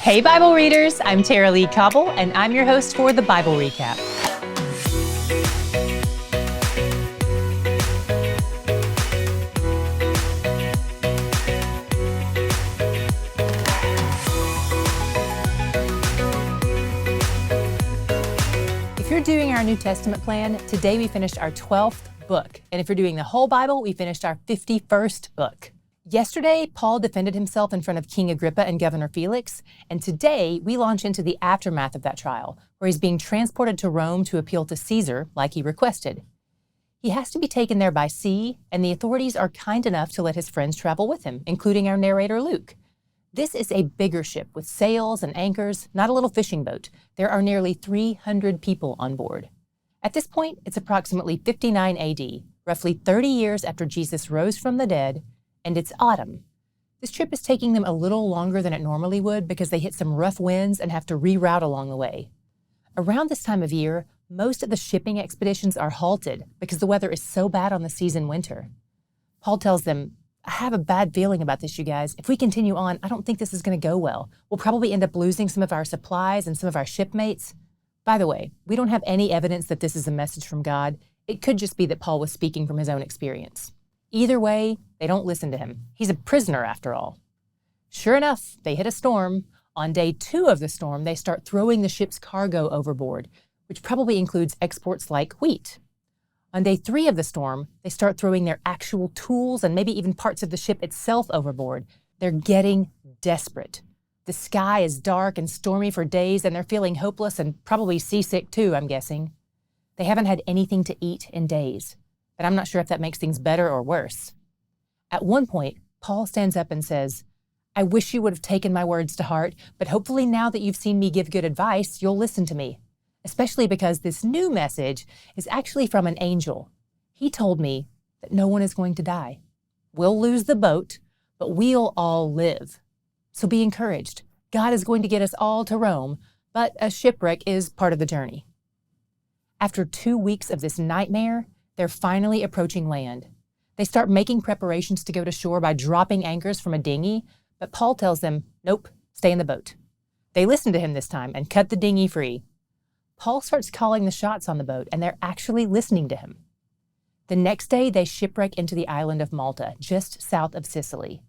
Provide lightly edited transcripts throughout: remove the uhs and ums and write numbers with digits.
Hey Bible readers, I'm Tara Lee Cobble, and I'm your host for the Bible Recap. If you're doing our New Testament plan, today we finished our 12th book. And if you're doing the whole Bible, we finished our 51st book. Yesterday, Paul defended himself in front of King Agrippa and Governor Felix, and today we launch into the aftermath of that trial, where he's being transported to Rome to appeal to Caesar like he requested. He has to be taken there by sea, and the authorities are kind enough to let his friends travel with him, including our narrator Luke. This is a bigger ship with sails and anchors, not a little fishing boat. There are nearly 300 people on board. At this point, it's approximately 59 AD, roughly 30 years after Jesus rose from the dead, and it's autumn. This trip is taking them a little longer than it normally would because they hit some rough winds and have to reroute along the way. Around this time of year, most of the shipping expeditions are halted because the weather is so bad on the seas in winter. Paul tells them, I have a bad feeling about this, you guys. If we continue on, I don't think this is going to go well. We'll probably end up losing some of our supplies and some of our shipmates. By the way, we don't have any evidence that this is a message from God. It could just be that Paul was speaking from his own experience. Either way, they don't listen to him. He's a prisoner after all. Sure enough, they hit a storm. On day 2 of the storm, they start throwing the ship's cargo overboard, which probably includes exports like wheat. On day 3 of the storm, they start throwing their actual tools and maybe even parts of the ship itself overboard. They're getting desperate. The sky is dark and stormy for days, and they're feeling hopeless and probably seasick too, I'm guessing. They haven't had anything to eat in days, but I'm not sure if that makes things better or worse. At one point, Paul stands up and says, I wish you would have taken my words to heart, but hopefully now that you've seen me give good advice, you'll listen to me, especially because this new message is actually from an angel. He told me that no one is going to die. We'll lose the boat, but we'll all live. So be encouraged. God is going to get us all to Rome, but a shipwreck is part of the journey. After 2 weeks of this nightmare, they're finally approaching land. They start making preparations to go to shore by dropping anchors from a dinghy, but Paul tells them, nope, stay in the boat. They listen to him this time and cut the dinghy free. Paul starts calling the shots on the boat, and they're actually listening to him. The next day, they shipwreck into the island of Malta, just south of Sicily.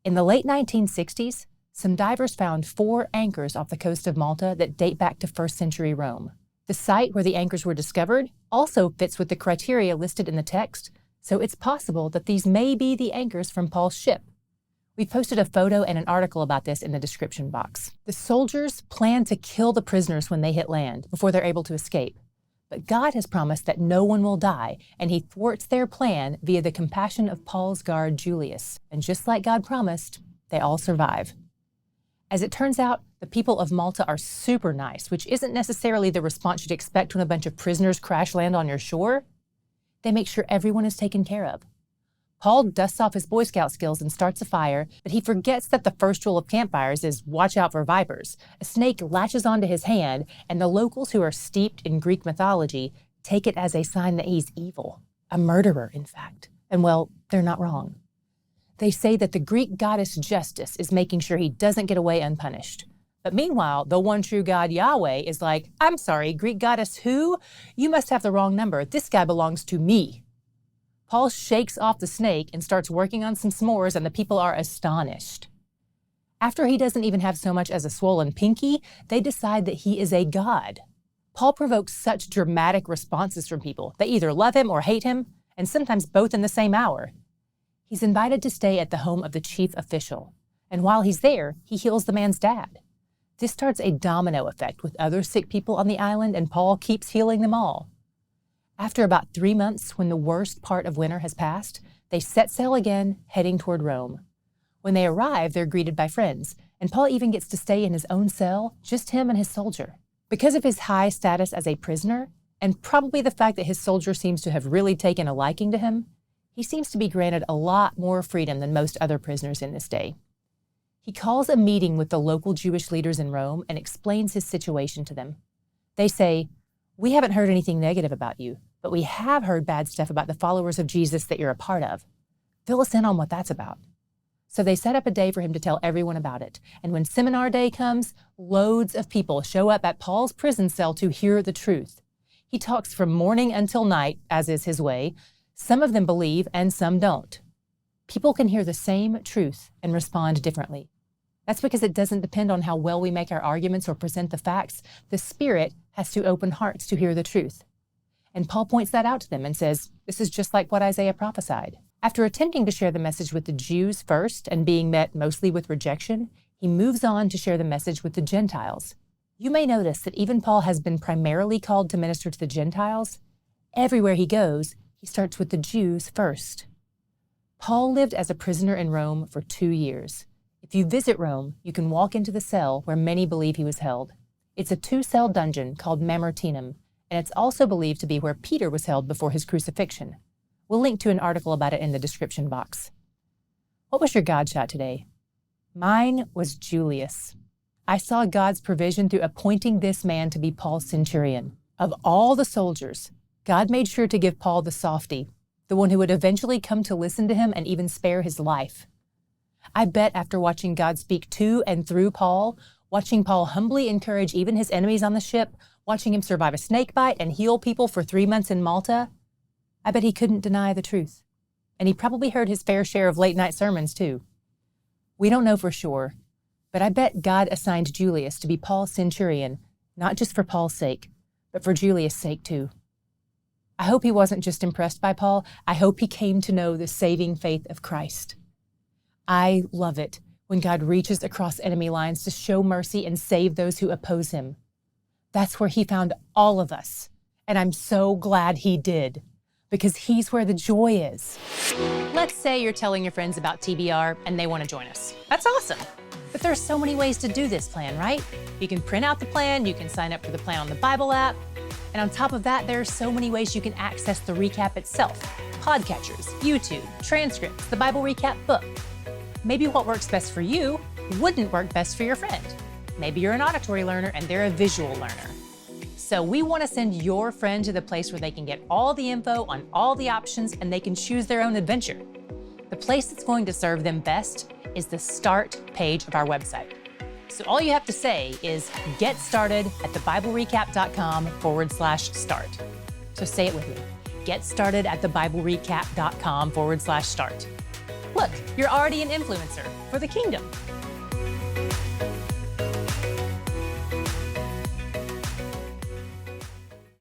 In the late 1960s, some divers found 4 anchors off the coast of Malta that date back to 1st century Rome. The site where the anchors were discovered also fits with the criteria listed in the text, so it's possible that these may be the anchors from Paul's ship. We posted a photo and an article about this in the description box. The soldiers plan to kill the prisoners when they hit land before they're able to escape. But God has promised that no one will die, and he thwarts their plan via the compassion of Paul's guard, Julius. And just like God promised, they all survive. As it turns out, the people of Malta are super nice, which isn't necessarily the response you'd expect when a bunch of prisoners crash land on your shore. They make sure everyone is taken care of. Paul dusts off his Boy Scout skills and starts a fire, but he forgets that the first rule of campfires is watch out for vipers. A snake latches onto his hand, and the locals who are steeped in Greek mythology take it as a sign that he's evil, a murderer, in fact. And well, they're not wrong. They say that the Greek goddess Justice is making sure he doesn't get away unpunished. But meanwhile, the one true God, Yahweh, is like, I'm sorry, Greek goddess who? You must have the wrong number. This guy belongs to me. Paul shakes off the snake and starts working on some s'mores, and the people are astonished. After he doesn't even have so much as a swollen pinky, they decide that he is a god. Paul provokes such dramatic responses from people. They either love him or hate him, and sometimes both in the same hour. He's invited to stay at the home of the chief official, and while he's there, he heals the man's dad. This starts a domino effect with other sick people on the island, and Paul keeps healing them all. After about 3 months, when the worst part of winter has passed, they set sail again, heading toward Rome. When they arrive, they're greeted by friends, and Paul even gets to stay in his own cell, just him and his soldier. Because of his high status as a prisoner, and probably the fact that his soldier seems to have really taken a liking to him, he seems to be granted a lot more freedom than most other prisoners in this day. He calls a meeting with the local Jewish leaders in Rome and explains his situation to them. They say, we haven't heard anything negative about you, but we have heard bad stuff about the followers of Jesus that you're a part of. Fill us in on what that's about. So they set up a day for him to tell everyone about it. And when seminar day comes, loads of people show up at Paul's prison cell to hear the truth. He talks from morning until night, as is his way. Some of them believe and some don't. People can hear the same truth and respond differently. That's because it doesn't depend on how well we make our arguments or present the facts. The Spirit has to open hearts to hear the truth. And Paul points that out to them and says, this is just like what Isaiah prophesied. After attempting to share the message with the Jews first and being met mostly with rejection, he moves on to share the message with the Gentiles. You may notice that even Paul has been primarily called to minister to the Gentiles. Everywhere he goes, he starts with the Jews first. Paul lived as a prisoner in Rome for 2 years. If you visit Rome, you can walk into the cell where many believe he was held. It's a 2-cell dungeon called Mamertine, and it's also believed to be where Peter was held before his crucifixion. We'll link to an article about it in the description box. What was your God shot today? Mine was Julius. I saw God's provision through appointing this man to be Paul's centurion. Of all the soldiers, God made sure to give Paul the softy, the one who would eventually come to listen to him and even spare his life. I bet after watching God speak to and through Paul, watching Paul humbly encourage even his enemies on the ship, watching him survive a snake bite and heal people for 3 months in Malta, I bet he couldn't deny the truth. And he probably heard his fair share of late-night sermons, too. We don't know for sure, but I bet God assigned Julius to be Paul's centurion, not just for Paul's sake, but for Julius' sake, too. I hope he wasn't just impressed by Paul. I hope he came to know the saving faith of Christ. I love it when God reaches across enemy lines to show mercy and save those who oppose him. That's where he found all of us, and I'm so glad he did. Because he's where the joy is. Let's say you're telling your friends about TBR and they want to join us. That's awesome. But there's so many ways to do this plan, right? You can print out the plan, you can sign up for the plan on the Bible app, and on top of that, there are so many ways you can access the recap itself. Podcatchers, YouTube, transcripts, the Bible recap book. Maybe what works best for you wouldn't work best for your friend. Maybe you're an auditory learner and they're a visual learner. So we want to send your friend to the place where they can get all the info on all the options and they can choose their own adventure. The place that's going to serve them best is the start page of our website. So all you have to say is get started at thebiblerecap.com/start. So say it with me. Get started at thebiblerecap.com/start. Look, you're already an influencer for the kingdom.